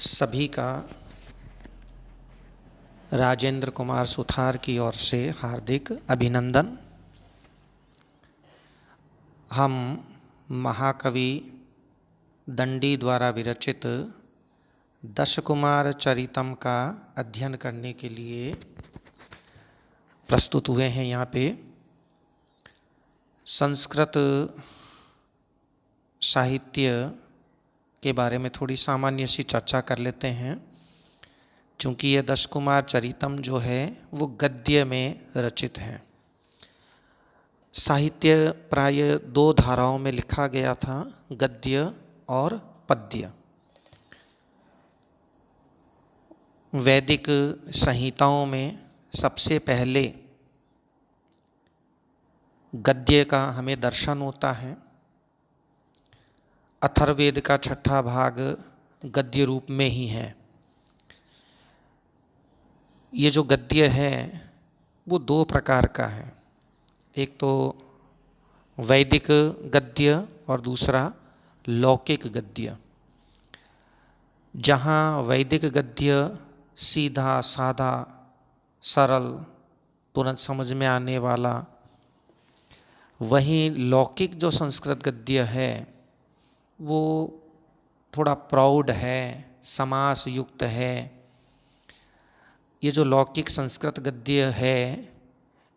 सभी का राजेंद्र कुमार सुथार की ओर से हार्दिक अभिनंदन। हम महाकवि दंडी द्वारा विरचित दश कुमार चरितम का अध्ययन करने के लिए प्रस्तुत हुए हैं। यहाँ पे संस्कृत साहित्य के बारे में थोड़ी सामान्य सी चर्चा कर लेते हैं। चूँकि यह दश कुमार चरितम जो है वो गद्य में रचित है। साहित्य प्राय दो धाराओं में लिखा गया था, गद्य और पद्य। वैदिक संहिताओं में सबसे पहले गद्य का हमें दर्शन होता है। अथर्ववेद का छठा भाग गद्य रूप में ही है। ये जो गद्य है वो दो प्रकार का है, एक तो वैदिक गद्य और दूसरा लौकिक गद्य। जहाँ वैदिक गद्य सीधा साधा सरल तुरंत समझ में आने वाला, वहीं लौकिक जो संस्कृत गद्य है वो थोड़ा प्रौढ़ है, समास युक्त है। ये जो लौकिक संस्कृत गद्य है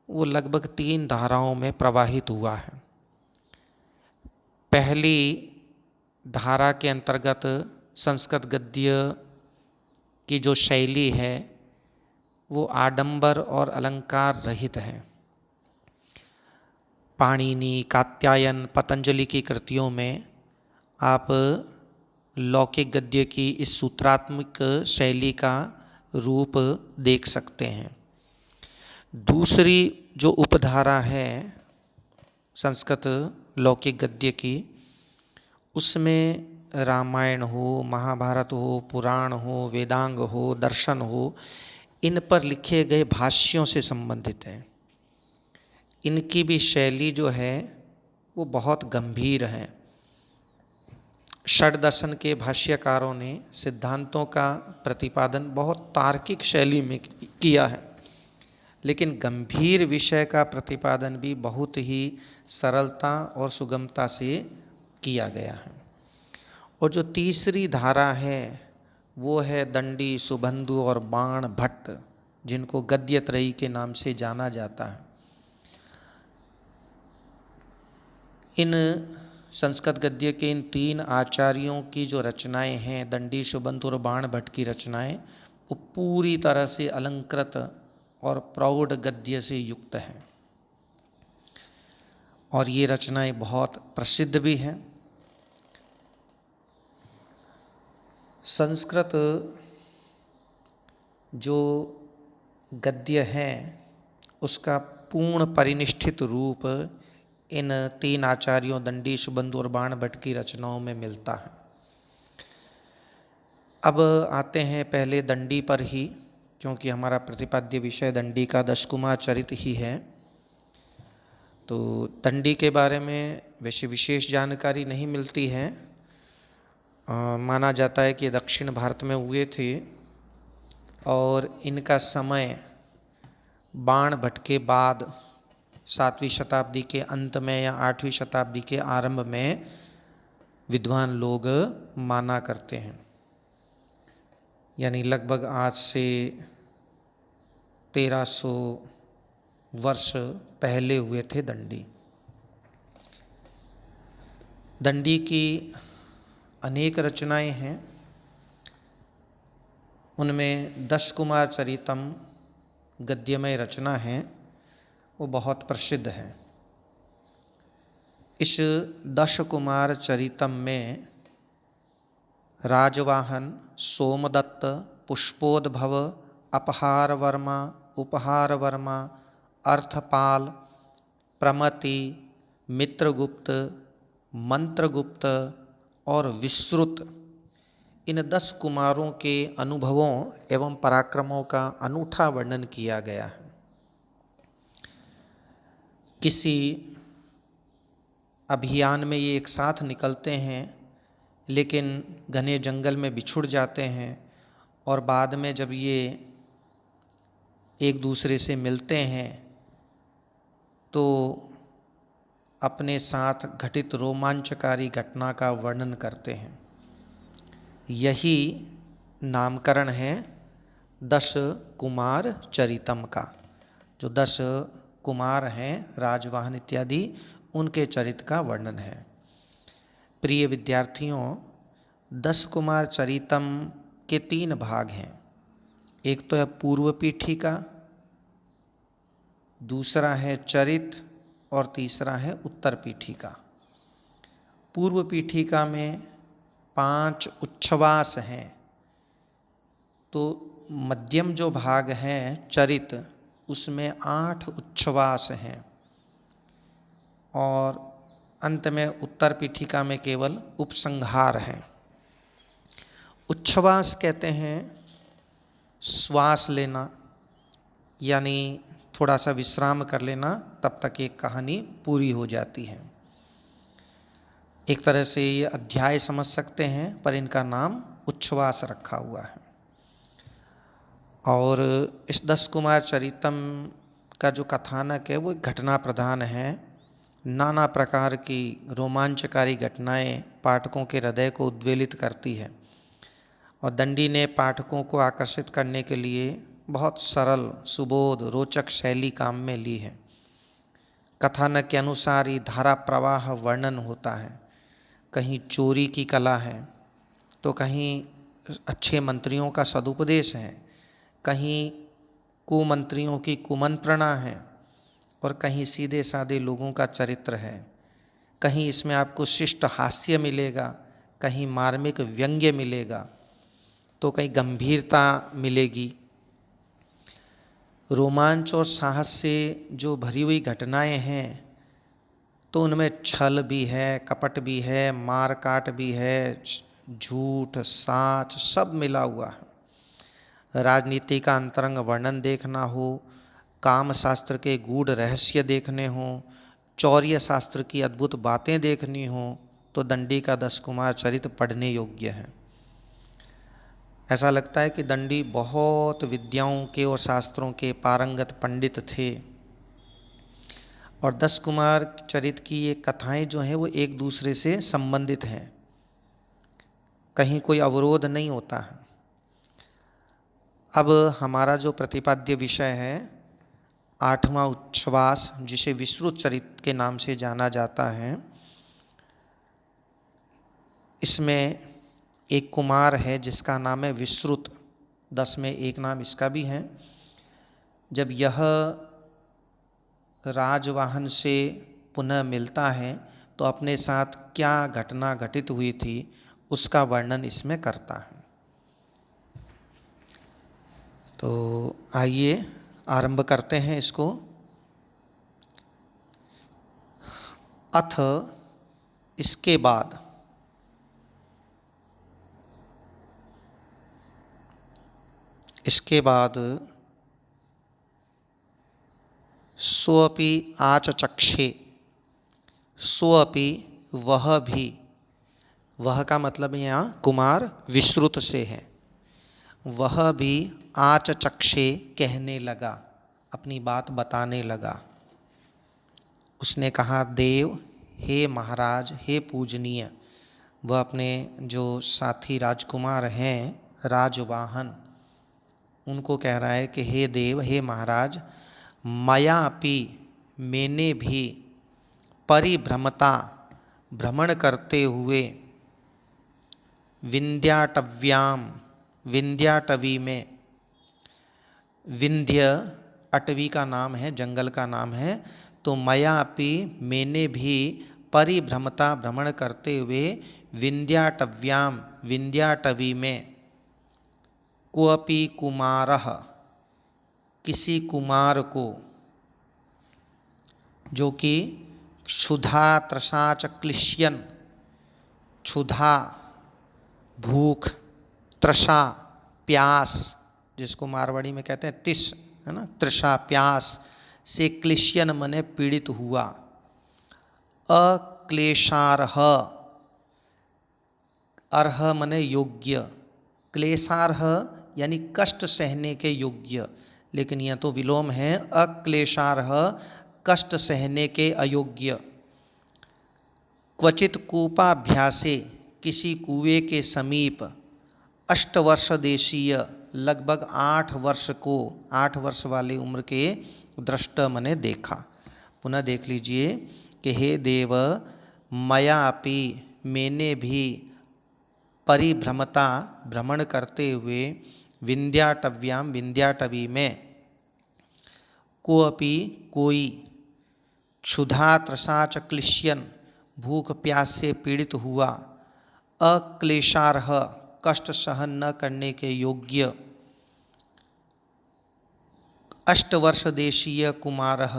वो लगभग 3 धाराओं में प्रवाहित हुआ है। पहली धारा के अंतर्गत संस्कृत गद्य की जो शैली है वो आडंबर और अलंकार रहित है। पाणिनि, कात्यायन, पतंजलि की कृतियों में आप लौकिक गद्य की इस सूत्रात्मक शैली का रूप देख सकते हैं। दूसरी जो उपधारा है संस्कृत लौकिक गद्य की, उसमें रामायण हो, महाभारत हो, पुराण हो, वेदांग हो, दर्शन हो, इन पर लिखे गए भाष्यों से संबंधित है। इनकी भी शैली जो है वो बहुत गंभीर है। षड्दर्शन के भाष्यकारों ने सिद्धांतों का प्रतिपादन बहुत तार्किक शैली में किया है, लेकिन गंभीर विषय का प्रतिपादन भी बहुत ही सरलता और सुगमता से किया गया है। और जो तीसरी धारा है वो है दंडी, सुबंधु और बाण भट्ट, जिनको गद्यत्रयी के नाम से जाना जाता है। इन संस्कृत गद्य के इन 3 आचार्यों की जो रचनाएं हैं, दंडी, सुबंधु और बाण भट्ट की रचनाएं, वो पूरी तरह से अलंकृत और प्रौढ़ गद्य से युक्त हैं। और ये रचनाएं बहुत प्रसिद्ध भी हैं। संस्कृत जो गद्य है उसका पूर्ण परिनिष्ठित रूप इन 3 आचार्यों दंडी, सुबंधु और बाण भट्ट की रचनाओं में मिलता है। अब आते हैं पहले दंडी पर ही, क्योंकि हमारा प्रतिपाद्य विषय दंडी का दश कुमार चरित ही है। तो दंडी के बारे में वैसे विशेष जानकारी नहीं मिलती है। माना जाता है कि दक्षिण भारत में हुए थे और इनका समय बाण भट्ट के बाद 7वीं शताब्दी के अंत में या 8वीं शताब्दी के आरंभ में विद्वान लोग माना करते हैं। यानी लगभग आज से 1300 वर्ष पहले हुए थे दंडी। दंडी की अनेक रचनाएं हैं। उनमें दश कुमार चरितम गद्यमय रचना है, वो बहुत प्रसिद्ध है। इस दश कुमार चरितम में राजवाहन, सोमदत्त, पुष्पोद्भव, अपहार वर्मा, उपहार वर्मा, अर्थपाल, प्रमति, मित्रगुप्त, मंत्रगुप्त और विश्रुत, इन 10 कुमारों के अनुभवों एवं पराक्रमों का अनूठा वर्णन किया गया है। किसी अभियान में ये एक साथ निकलते हैं लेकिन घने जंगल में बिछुड़ जाते हैं और बाद में जब ये एक दूसरे से मिलते हैं तो अपने साथ घटित रोमांचकारी घटना का वर्णन करते हैं। यही नामकरण है 10 कुमार चरितम का। जो 10 कुमार हैं राजवाहन इत्यादि, उनके चरित्र का वर्णन है। प्रिय विद्यार्थियों, 10 कुमार चरितम के 3 भाग हैं। एक तो है पूर्व पीठिका, दूसरा है चरित और तीसरा है उत्तर पीठिका। पूर्व पीठिका में 5 उच्छ्वास हैं, तो मध्यम जो भाग है चरित, उसमें 8 उच्छ्वास हैं और अंत में उत्तर पीठिका में केवल उपसंहार है। उच्छ्वास कहते हैं श्वास लेना, यानी थोड़ा सा विश्राम कर लेना, तब तक एक कहानी पूरी हो जाती है। एक तरह से ये अध्याय समझ सकते हैं, पर इनका नाम उच्छ्वास रखा हुआ है। और इस 10 कुमार चरितम का जो कथानक है वो घटना प्रधान है। नाना प्रकार की रोमांचकारी घटनाएं पाठकों के हृदय को उद्वेलित करती है और दंडी ने पाठकों को आकर्षित करने के लिए बहुत सरल, सुबोध, रोचक शैली काम में ली है। कथानक के अनुसार ही धारा प्रवाह वर्णन होता है। कहीं चोरी की कला है तो कहीं अच्छे मंत्रियों का सदुपदेश है, कहीं कुमंत्रियों की कुमंत्रणा है और कहीं सीधे साधे लोगों का चरित्र है। कहीं इसमें आपको शिष्ट हास्य मिलेगा, कहीं मार्मिक व्यंग्य मिलेगा, तो कहीं गंभीरता मिलेगी। रोमांच और साहस से जो भरी हुई घटनाएं हैं तो उनमें छल भी है, कपट भी है, मार काट भी है, झूठ, साच सब मिला हुआ है। राजनीति का अंतरंग वर्णन देखना हो, काम शास्त्र के गूढ़ रहस्य देखने हों, चौर्य शास्त्र की अद्भुत बातें देखनी हों, तो दंडी का 10 कुमार चरित्र पढ़ने योग्य है। ऐसा लगता है कि दंडी बहुत विद्याओं के और शास्त्रों के पारंगत पंडित थे। और 10 कुमार चरित्र की ये कथाएं जो हैं वो एक दूसरे से संबंधित हैं, कहीं कोई अवरोध नहीं होता है। अब हमारा जो प्रतिपाद्य विषय है 8वां उच्छ्वास, जिसे विश्रुत चरित्र के नाम से जाना जाता है, इसमें एक कुमार है जिसका नाम है विश्रुत। 10 में एक नाम इसका भी है। जब यह राजवाहन से पुनः मिलता है तो अपने साथ क्या घटना घटित हुई थी उसका वर्णन इसमें करता है। तो आइए आरंभ करते हैं इसको। अथ इसके बाद, सोऽपि आचचक्षे, सोऽपि वह भी, वह का मतलब यहाँ कुमार विश्रुत से है, वह भी आचचक्षे कहने लगा, अपनी बात बताने लगा। उसने कहा, देव, हे महाराज, हे पूजनीय। वह अपने जो साथी राजकुमार हैं राजवाहन, उनको कह रहा है कि हे देव, हे महाराज, मयापि, मैंने भी, परिभ्रमता, भ्रमण करते हुए, विंध्याटव्याम, विंध्याटवी में, विंध्य अटवी का नाम है, जंगल का नाम है, तो मयापि, मैंने भी, परिभ्रमता, भ्रमण करते हुए, विंध्याटव्याम, विंध्याटवी में, क्वपि कुमारः, किसी कुमार को, जो कि क्षुधा तृषा च क्लिश्यन, क्षुधा भूख, तृषा प्यास, जिसको मारवाड़ी में कहते हैं तिस, है ना, तृषा प्यास से क्लिश्यन मने पीड़ित हुआ। अक्लेशारह, अर्ह मने योग्य, क्लेशार्ह यानी कष्ट सहने के योग्य, लेकिन यह तो विलोम है, अक्लेशार्ह कष्ट सहने के अयोग्य। क्वचित कूपाभ्यासे किसी कुएं के समीप, अष्टवर्ष देशीय लगभग 8 वर्ष को, 8 वर्ष वाली उम्र के दृष्ट मने देखा। पुनः देख लीजिए कि हे देव, मयापि मैंने भी, परिभ्रमता भ्रमण करते हुए, विंध्याटव्याम विंध्याटवी में, कोअपि कोई, क्षुधा त्रसा च क्लिश्यन भूख प्यास से पीड़ित हुआ, अक्लेशार्ह कष्ट सहन न करने के योग्य, अष्टवर्ष देशीय कुमारः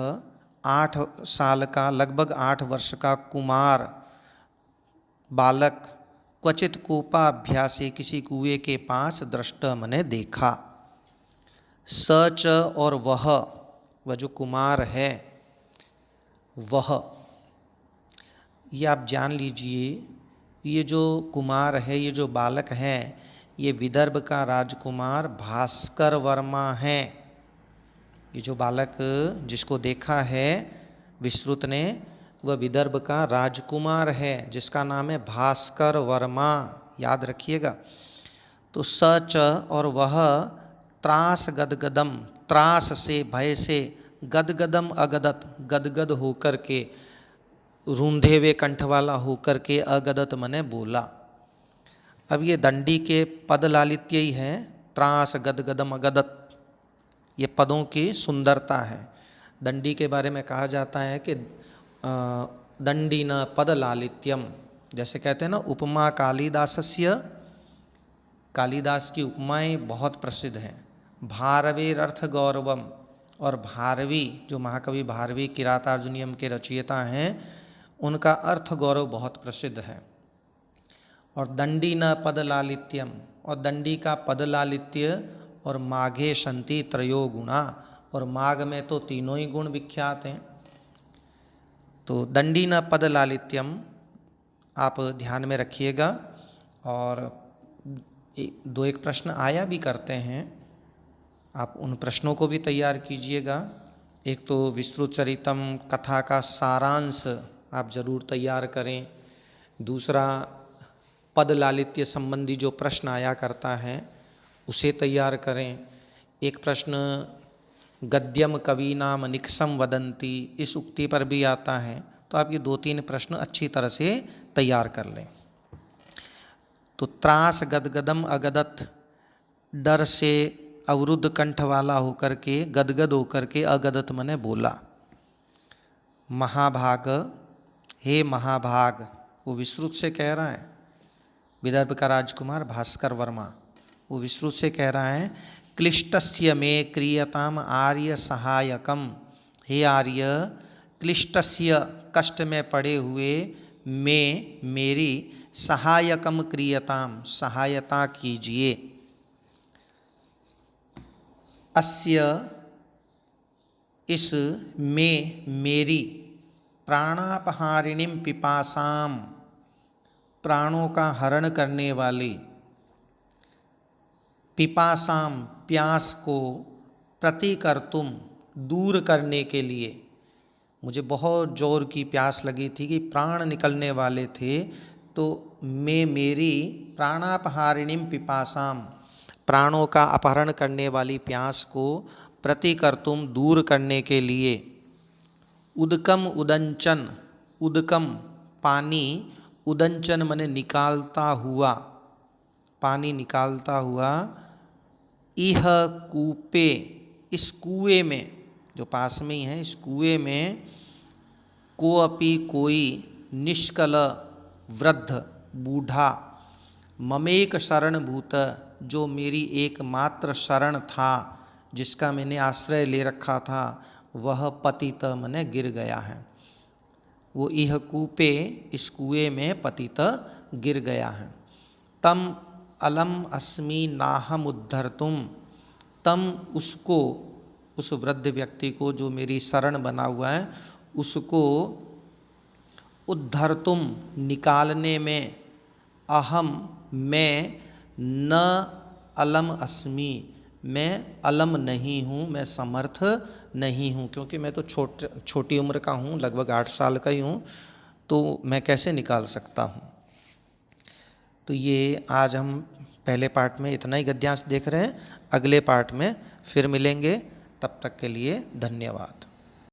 8 साल का, लगभग 8 वर्ष का कुमार बालक, क्वचित कूपाभ्यासे किसी कुएं के पास, दृष्ट मने देखा। सच और वह जो कुमार है वह, ये आप जान लीजिए, ये जो कुमार है, ये जो बालक है, ये विदर्भ का राजकुमार भास्कर वर्मा है। ये जो बालक जिसको देखा है विश्रुत ने, वह विदर्भ का राजकुमार है जिसका नाम है भास्कर वर्मा, याद रखिएगा। तो सच और वह, त्रास गदगदम, त्रास से भय से, गदगदम अगदत, गदगद होकर के, रूंधे हुए कंठ वाला होकर के, अगदत मने बोला। अब ये दंडी के पद लालित्य ही है, त्रास गदगदम अगदत, ये पदों की सुंदरता है। दंडी के बारे में कहा जाता है कि दंडी न पद लालित्यम, जैसे कहते हैं ना, उपमा कालिदासस्य, कालिदास की उपमाएं बहुत प्रसिद्ध हैं। भारवेर अर्थ गौरवम, और भारवी जो महाकवि भारवी किरातार्जुनीयम के रचयिता हैं, उनका अर्थ गौरव बहुत प्रसिद्ध है। और दंडी न पद लालित्यम, और दंडी का पद लालित्य, और माघे संति त्रयो गुणा, और माघ में तो तीनों ही गुण विख्यात हैं। तो दंडी न पद लालित्यम आप ध्यान में रखिएगा। और 2-1 प्रश्न आया भी करते हैं, आप उन प्रश्नों को भी तैयार कीजिएगा। एक तो विस्तृत चरितम कथा का सारांश आप जरूर तैयार करें। दूसरा, पद लालित्य संबंधी जो प्रश्न आया करता है उसे तैयार करें। एक प्रश्न गद्यम कवीनाम निक्सम वदंती, इस उक्ति पर भी आता है, तो आप ये 2-3 प्रश्न अच्छी तरह से तैयार कर लें। तो त्रास गदगदम अगदत, डर से अवरुद्ध कंठ वाला होकर के, गदगद होकर के, अगदत मने बोला। महाभाग, हे महाभाग, वो विश्रुत से कह रहा है, विदर्भ का राजकुमार भास्कर वर्मा, वो विश्रुत से कह रहा है, क्लिष्टस्य में क्रियताम आर्य सहायकम, हे आर्य, क्लिष्टस्य कष्ट में पड़े हुए, में मेरी, सहायकम क्रियताम सहायता कीजिए, अस्य इस में मेरी, प्राणापहारिणीम पिपासाम प्राणों का हरण करने वाली, पिपासाम प्यास को, प्रतिकर्तुम दूर करने के लिए, मुझे बहुत जोर की प्यास लगी थी कि प्राण निकलने वाले थे, तो मैं मेरी प्राणापहारिणीम पिपासाम प्राणों का अपहरण करने वाली प्यास को, प्रतिकर्तुम दूर करने के लिए, उदकम उदंचन, उदकम पानी, उदंचन मने निकालता हुआ, पानी निकालता हुआ, इह कूपे इस कुएं में, जो पास में ही है इस कुएं में, को अपि कोई, निष्कल वृद्ध बूढ़ा, ममेक शरणभूत जो मेरी एकमात्र शरण था, जिसका मैंने आश्रय ले रखा था, वह पतित मने गिर गया है। वो इह कूपे इस कुएं में पतित गिर गया है। तम अलम अस्मि नाहम उद्धर्तुम, तम उसको, उस वृद्ध व्यक्ति को जो मेरी शरण बना हुआ है, उसको उद्धर्तुम निकालने में, अहम मैं, न अलम अस्मि मैं अलम नहीं हूँ, मैं समर्थ नहीं हूँ, क्योंकि मैं तो छोटी उम्र का हूँ, लगभग 8 साल का ही हूँ, तो मैं कैसे निकाल सकता हूँ। तो ये आज हम पहले पार्ट में इतना ही गद्यांश देख रहे हैं। अगले पार्ट में फिर मिलेंगे, तब तक के लिए धन्यवाद।